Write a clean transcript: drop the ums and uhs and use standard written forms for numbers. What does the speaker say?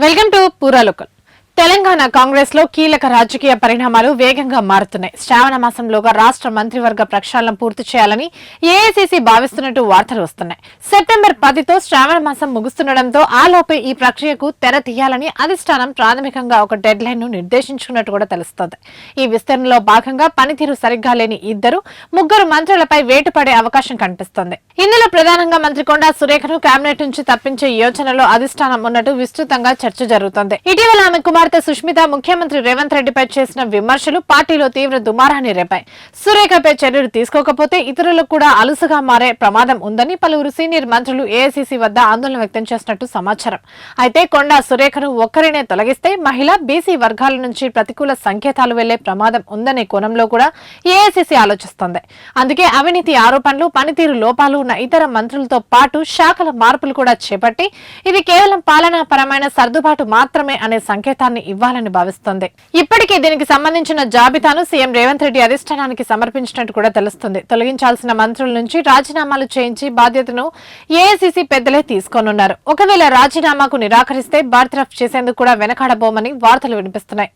Welcome to పూరా local. Telangana Congress లో కీలక రాజకీయ పరిణామాలు వేగంగా మారుతున్నాయి. శ్రావణ మాసంలోగా రాష్ట్ర మంత్రివర్గ ప్రక్షాళన పూర్తి చేయాలని ఏఐసీసీ భావిస్తున్నట్టు వార్తలు వస్తున్నాయి. సెప్టెంబర్ 10తో శ్రావణ మాసం ముగుస్తుండటంతో ఆలోపే ఈ ప్రక్రియకు తెర తీయాలని అధిష్టానం ప్రాథమికంగా ఒక డెడ్ లైన్ ను నిర్దేశించుకున్నట్టు కూడా తెలుస్తోంది. ఈ విస్తరణలో భాగంగా పనితీరు సరిగ్గా లేని ముగ్గురు మంత్రులపై వేటు పడే అవకాశం కనిపిస్తోంది. ఇందులో ప్రధానంగా మంత్రి కొండా సురేఖను కేబినెట్ నుంచి తప్పించే యోచనలో అధిష్టానం ఉన్నట్టు విస్తృతంగా చర్చ జరుగుతోంది. ఇటీవల ఆమె కుమార్తె సుష్మిత ముఖ్యమంత్రి రేవంత్ రెడ్డిపై చేసిన విమర్శలు పార్టీలో తీవ్ర దుమారాన్ని రేపాయి. సురేఖపై చర్యలు తీసుకోకపోతే ఇతరులకు కూడా అలుసుగా మారే ప్రమాదం ఉందని పలువురు సీనియర్ మంత్రులు ఏఐసీసీ వద్ద ఆందోళన వ్యక్తం చేసినట్టు సమాచారం. అయితే కొండా సురేఖను ఒక్కరినే తొలగిస్తే మహిళా బీసీ వర్గాల నుంచి ప్రతికూల సంకేతాలు వెళ్లే ప్రమాదం ఉందనే కోణంలో కూడా ఏఐసీసీ ఆలోచిస్తోంది. అందుకే అవినీతి ఆరోపణలు, పనితీరు లోపాలు ఉన్న ఇతర మంత్రులతో పాటు శాఖల మార్పులు కూడా చేపట్టి ఇది కేవలం పాలనాపరమైన సర్దుబాటు మాత్రమే అనే సంకేతాన్ని ఇవ్వాలని భావిస్తోంది. ఇప్పటికే దీనికి సంబంధించిన జాబితాను సీఎం రేవంత్ రెడ్డి అధిష్టానానికి సమర్పించినట్టు కూడా తెలుస్తుంది. తొలగించాల్సిన మంత్రుల నుంచి రాజీనామాలు చేయించి బాధ్యతను ఏఐసీసీ పెద్దలే తీసుకోనున్నారు. ఒకవేళ రాజీనామాకు నిరాకరిస్తే బర్తరఫ్ చేసేందుకు కూడా వెనకాడబోమని వార్తలు వినిపిస్తున్నాయి.